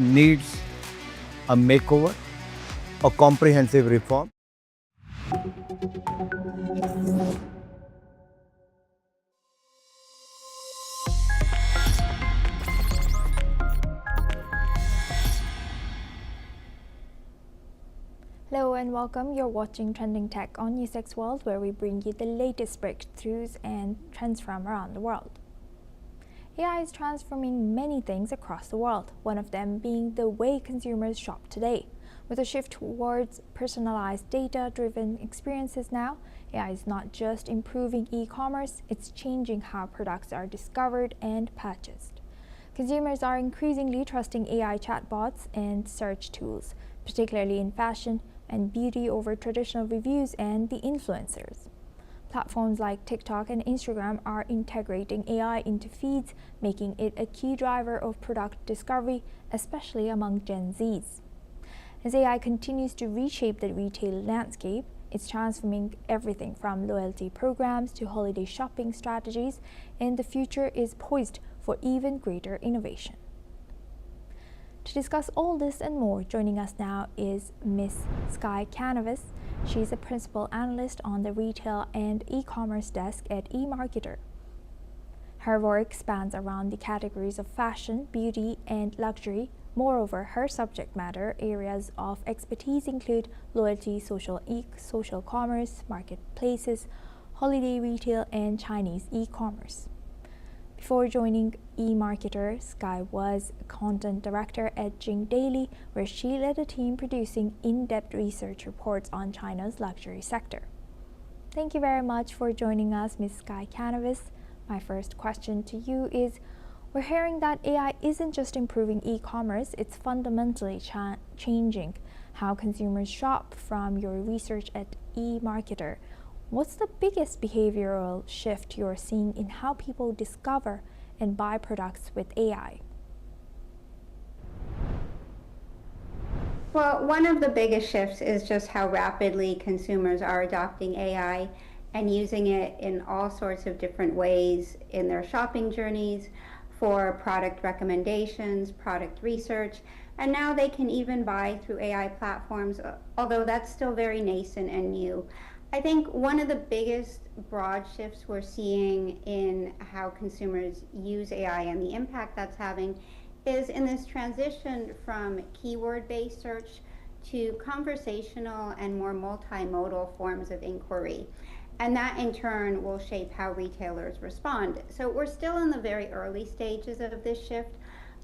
needs a makeover, a comprehensive reform. Hello and welcome. You're watching Trending Tech on NewsX World, where we bring you the latest breakthroughs and trends from around the world. AI is transforming many things across the world, one of them being the way consumers shop today. With a shift towards personalized data-driven experiences now, AI is not just improving e-commerce, it's changing how products are discovered and purchased. Consumers are increasingly trusting AI chatbots and search tools, particularly in fashion and beauty over traditional reviews and the influencers. Platforms like TikTok and Instagram are integrating AI into feeds, making it a key driver of product discovery, especially among Gen Zs. As AI continues to reshape the retail landscape, it's transforming everything from loyalty programs to holiday shopping strategies, and the future is poised for even greater innovation. To discuss all this and more, joining us now is Ms. Sky Canavis. She's a principal analyst on the retail and e-commerce desk at eMarketer. Her work spans around the categories of fashion, beauty, and luxury. Moreover, her subject matter areas of expertise include loyalty, social commerce, marketplaces, holiday retail, and Chinese e-commerce. Before joining eMarketer, Sky was content director at Jing Daily, where she led a team producing in-depth research reports on China's luxury sector. Thank you very much for joining us, Ms. Sky Canavis. My first question to you is, we're hearing that AI isn't just improving e-commerce, it's fundamentally changing how consumers shop. From your research at eMarketer, what's the biggest behavioral shift you're seeing in how people discover and buy products with AI? Well, one of the biggest shifts is just how rapidly consumers are adopting AI and using it in all sorts of different ways in their shopping journeys, for product recommendations, product research, and now they can even buy through AI platforms, although that's still very nascent and new. I think one of the biggest broad shifts we're seeing in how consumers use AI and the impact that's having is in this transition from keyword-based search to conversational and more multimodal forms of inquiry. And that in turn will shape how retailers respond. So we're still in the very early stages of this shift,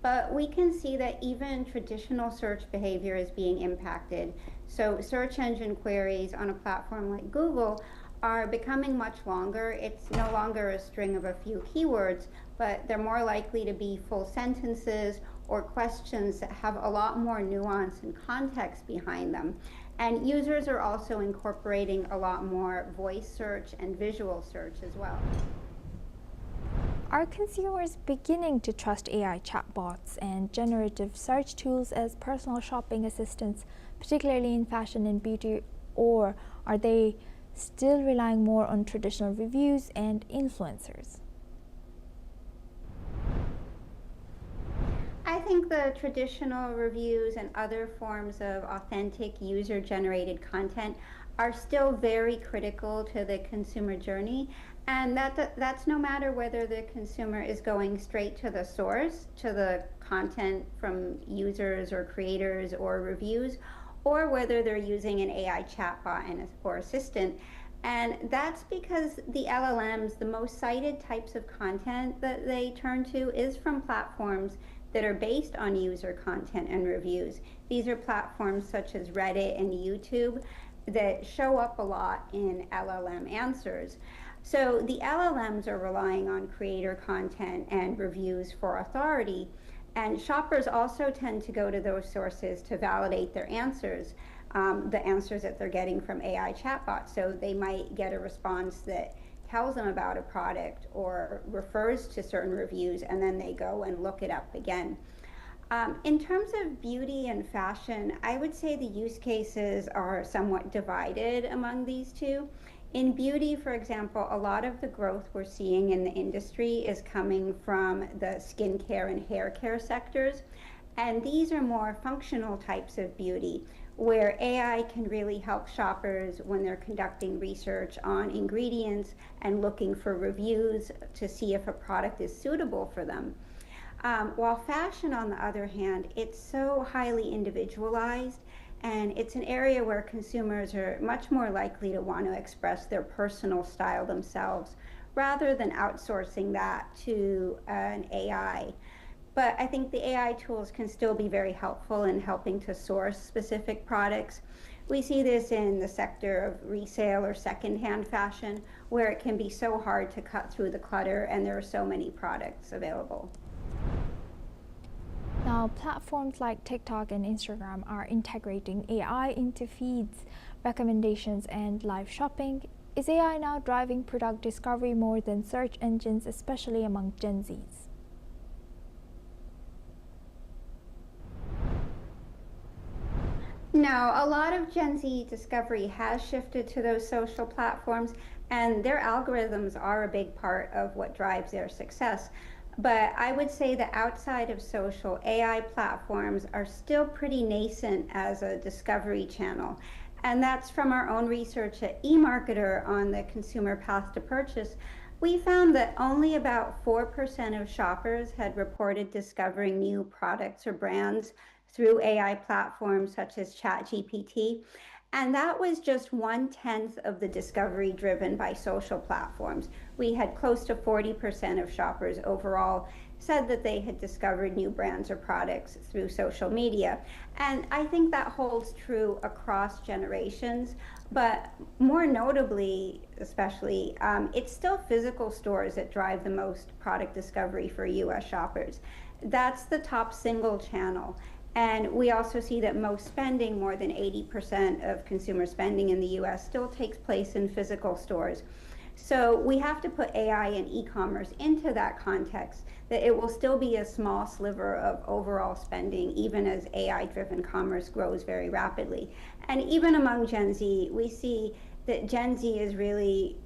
but we can see that even traditional search behavior is being impacted. So search engine queries on a platform like Google are becoming much longer. It's no longer a string of a few keywords, but they're more likely to be full sentences or questions that have a lot more nuance and context behind them. And users are also incorporating a lot more voice search and visual search as well. Are consumers beginning to trust AI chatbots and generative search tools as personal shopping assistants, particularly in fashion and beauty, or are they still relying more on traditional reviews and influencers? I think the traditional reviews and other forms of authentic user-generated content are still very critical to the consumer journey, and that's no matter whether the consumer is going straight to the source, to the content from users or creators or reviews, or whether they're using an AI chatbot or assistant. And that's because the LLMs, the most cited types of content that they turn to is from platforms that are based on user content and reviews. These are platforms such as Reddit and YouTube that show up a lot in LLM answers. So the LLMs are relying on creator content and reviews for authority, and shoppers also tend to go to those sources to validate their answers, the answers that they're getting from AI chatbots. So they might get a response that tells them about a product or refers to certain reviews, and then they go and look it up again. In terms of beauty and fashion, I would say the use cases are somewhat divided among these two. In beauty, for example, a lot of the growth we're seeing in the industry is coming from the skincare and hair care sectors. And these are more functional types of beauty, where AI can really help shoppers when they're conducting research on ingredients and looking for reviews to see if a product is suitable for them. While fashion, on the other hand, it's so highly individualized, and it's an area where consumers are much more likely to want to express their personal style themselves rather than outsourcing that to an AI. But I think the AI tools can still be very helpful in helping to source specific products. We see this in the sector of resale or secondhand fashion, where it can be so hard to cut through the clutter and there are so many products available. Now, platforms like TikTok and Instagram are integrating AI into feeds, recommendations, and live shopping. Is AI now driving product discovery more than search engines, especially among Gen Zs? No, a lot of Gen Z discovery has shifted to those social platforms, and their algorithms are a big part of what drives their success. But I would say that outside of social, AI platforms are still pretty nascent as a discovery channel. And that's from our own research at eMarketer on the consumer path to purchase. We found that only about 4% of shoppers had reported discovering new products or brands through AI platforms such as ChatGPT. And that was just 1/10 of the discovery driven by social platforms. We had close to 40% of shoppers overall said that they had discovered new brands or products through social media. And I think that holds true across generations, but more notably, especially, it's still physical stores that drive the most product discovery for US shoppers. That's the top single channel. And we also see that most spending, more than 80% of consumer spending in the US, still takes place in physical stores. So we have to put AI and e-commerce into that context, that it will still be a small sliver of overall spending, even as AI-driven commerce grows very rapidly. And even among Gen Z, we see that Gen Z is really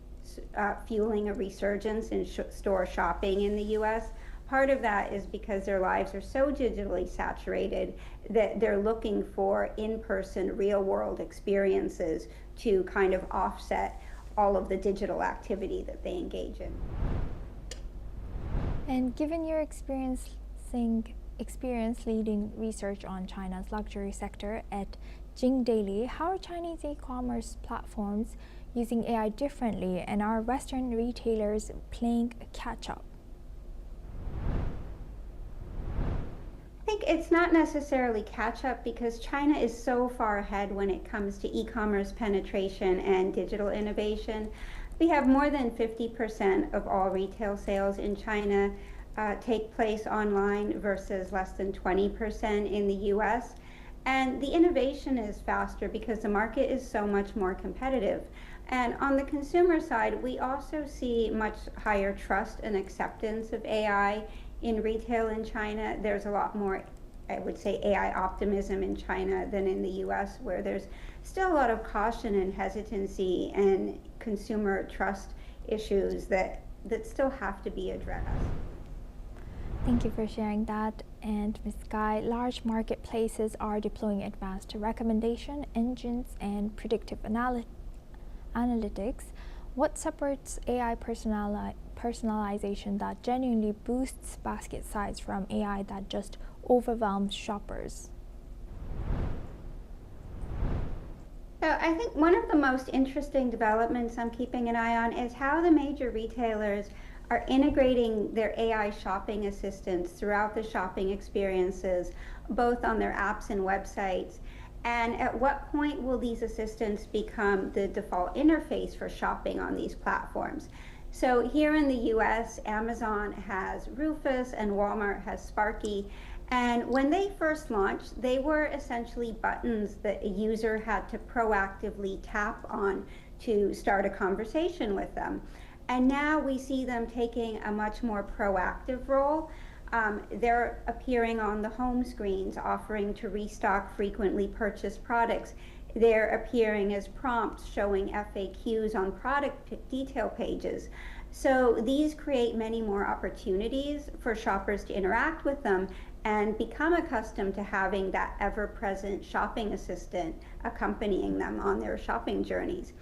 fueling a resurgence in store shopping in the US. Part of that is because their lives are so digitally saturated that they're looking for in-person, real-world experiences to kind of offset all of the digital activity that they engage in. And given your experience leading research on China's luxury sector at Jing Daily, how are Chinese e-commerce platforms using AI differently, and are Western retailers playing catch-up? I think it's not necessarily catch up because China is so far ahead when it comes to e-commerce penetration and digital innovation. We have more than 50% of all retail sales in China take place online versus less than 20% in the US. And the innovation is faster because the market is so much more competitive. And on the consumer side, we also see much higher trust and acceptance of AI in retail in China. There's a lot more, I would say, AI optimism in China than in the US, where there's still a lot of caution and hesitancy and consumer trust issues that still have to be addressed. Thank you for sharing that. And Ms. Guy, large marketplaces are deploying advanced recommendation engines and predictive analytics. What separates AI personalization that genuinely boosts basket size from AI that just overwhelms shoppers? So I think one of the most interesting developments I'm keeping an eye on is how the major retailers are integrating their AI shopping assistants throughout the shopping experiences, both on their apps and websites. And at what point will these assistants become the default interface for shopping on these platforms? So here in the US, Amazon has Rufus and Walmart has Sparky. And when they first launched, they were essentially buttons that a user had to proactively tap on to start a conversation with them. And now we see them taking a much more proactive role. They're appearing on the home screens, offering to restock frequently purchased products. They're appearing as prompts showing FAQs on product detail pages. So these create many more opportunities for shoppers to interact with them, and become accustomed to having that ever-present shopping assistant accompanying them on their shopping journeys.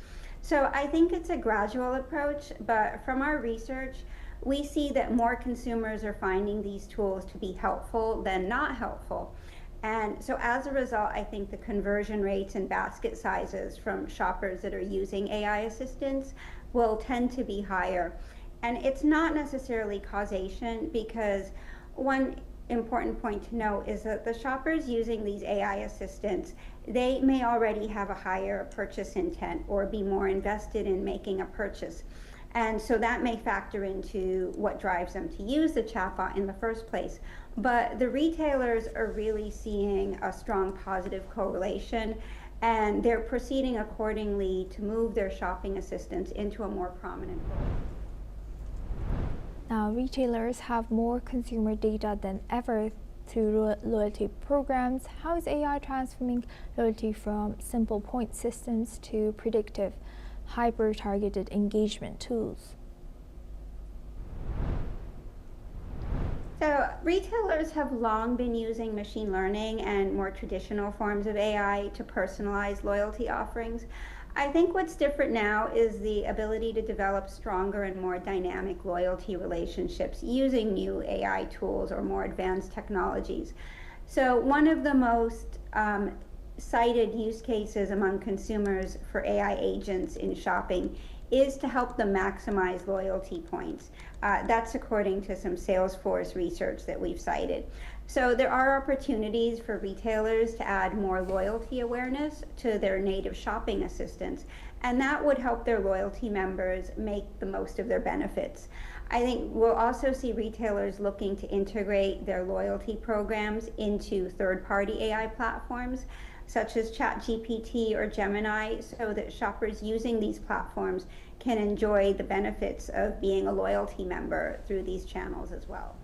So I think it's a gradual approach, but from our research, we see that more consumers are finding these tools to be helpful than not helpful. And so as a result, I think the conversion rates and basket sizes from shoppers that are using AI assistants will tend to be higher. And it's not necessarily causation, because one important point to note is that the shoppers using these AI assistants, they may already have a higher purchase intent or be more invested in making a purchase. And so that may factor into what drives them to use the chatbot in the first place. But the retailers are really seeing a strong positive correlation, and they're proceeding accordingly to move their shopping assistants into a more prominent role. Now, retailers have more consumer data than ever through loyalty programs. How is AI transforming loyalty from simple point systems to predictive, hyper-targeted engagement tools? So retailers have long been using machine learning and more traditional forms of AI to personalize loyalty offerings. I think what's different now is the ability to develop stronger and more dynamic loyalty relationships using new AI tools or more advanced technologies. So one of the most cited use cases among consumers for AI agents in shopping is to help them maximize loyalty points. That's according to some Salesforce research that we've cited. So there are opportunities for retailers to add more loyalty awareness to their native shopping assistants, and that would help their loyalty members make the most of their benefits. I think we'll also see retailers looking to integrate their loyalty programs into third-party AI platforms, such as ChatGPT or Gemini, so that shoppers using these platforms can enjoy the benefits of being a loyalty member through these channels as well.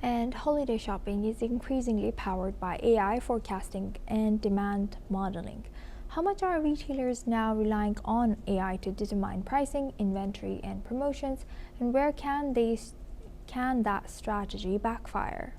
And holiday shopping is increasingly powered by AI forecasting and demand modeling. How much are retailers now relying on AI to determine pricing, inventory, and promotions, and where can that strategy backfire?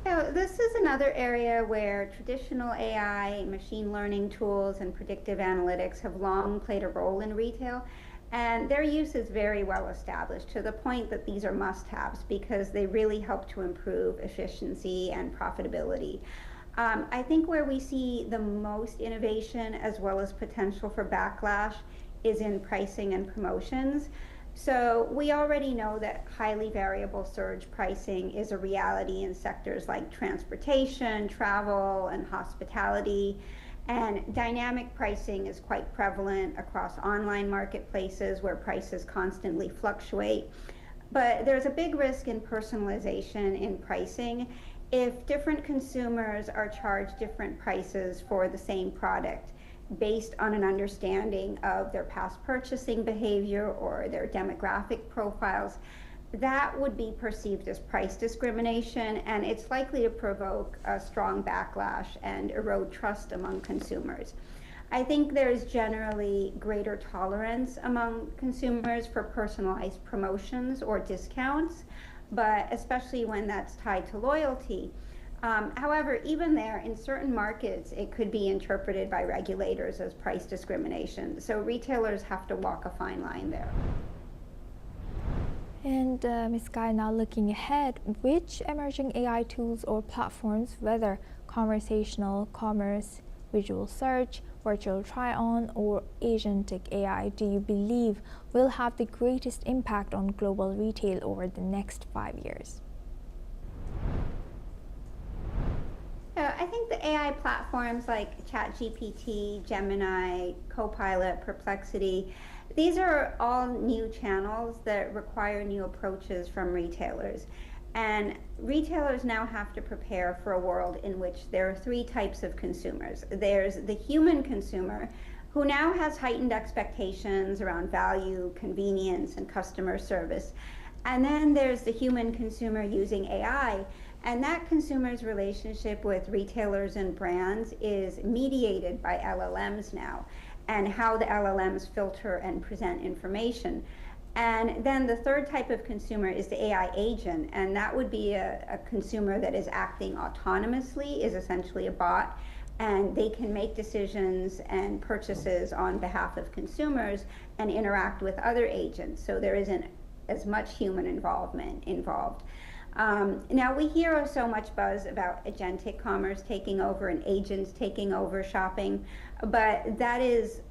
So this is another area where traditional AI, machine learning tools, and predictive analytics have long played a role in retail, and their use is very well established, to the point that these are must-haves because they really help to improve efficiency and profitability. I think where we see the most innovation as well as potential for backlash is in pricing and promotions. So we already know that highly variable surge pricing is a reality in sectors like transportation, travel, and hospitality. And dynamic pricing is quite prevalent across online marketplaces where prices constantly fluctuate. But there's a big risk in personalization in pricing if different consumers are charged different prices for the same product based on an understanding of their past purchasing behavior or their demographic profiles. That would be perceived as price discrimination, and it's likely to provoke a strong backlash and erode trust among consumers. I think there's generally greater tolerance among consumers for personalized promotions or discounts, but especially when that's tied to loyalty. However, even there, in certain markets, it could be interpreted by regulators as price discrimination. So retailers have to walk a fine line there. And Ms. Guy, now looking ahead, which emerging AI tools or platforms, whether conversational commerce, visual search, virtual try-on, or agentic AI, do you believe will have the greatest impact on global retail over the next 5 years? I think the AI platforms like ChatGPT, Gemini, Copilot, Perplexity, these are all new channels that require new approaches from retailers. And retailers now have to prepare for a world in which there are three types of consumers. There's the human consumer, who now has heightened expectations around value, convenience, and customer service. And then there's the human consumer using AI, and that consumer's relationship with retailers and brands is mediated by LLMs now, and how the LLMs filter and present information. And then the third type of consumer is the AI agent, and that would be a consumer that is acting autonomously, is essentially a bot, and they can make decisions and purchases on behalf of consumers and interact with other agents. So there isn't as much human involvement involved. Now we hear so much buzz about agentic commerce taking over and agents taking over shopping, but that is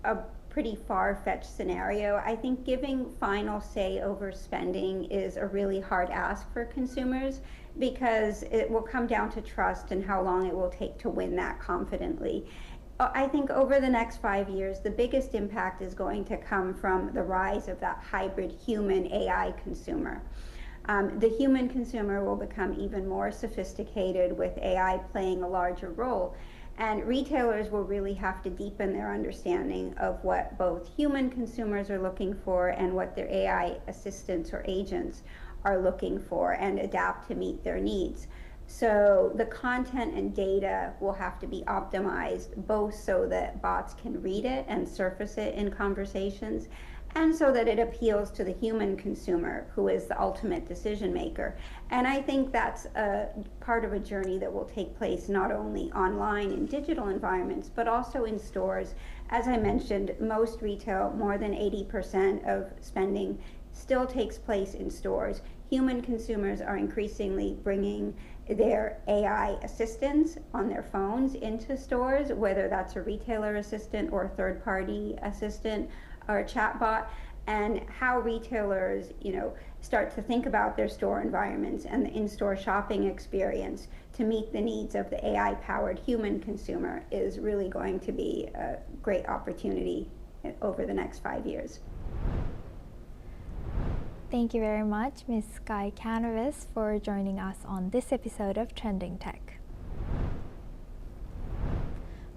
a pretty far-fetched scenario. I think giving final say over spending is a really hard ask for consumers because it will come down to trust and how long it will take to win that confidently. I think over the next 5 years, the biggest impact is going to come from the rise of that hybrid human AI consumer. The human consumer will become even more sophisticated with AI playing a larger role. And retailers will really have to deepen their understanding of what both human consumers are looking for and what their AI assistants or agents are looking for and adapt to meet their needs. So the content and data will have to be optimized both so that bots can read it and surface it in conversations, and so that it appeals to the human consumer who is the ultimate decision maker. And I think that's a part of a journey that will take place not only online in digital environments, but also in stores. As I mentioned, most retail, more than 80% of spending still takes place in stores. Human consumers are increasingly bringing their AI assistants on their phones into stores, whether that's a retailer assistant or a third-party assistant or a chatbot, and how retailers, start to think about their store environments and the in-store shopping experience to meet the needs of the AI-powered human consumer is really going to be a great opportunity over the next 5 years. Thank you very much, Ms. Sky Canavis, for joining us on this episode of Trending Tech.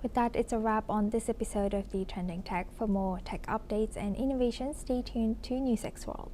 With that, it's a wrap on this episode of the Trending Tech. For more tech updates and innovations, stay tuned to NewsX World.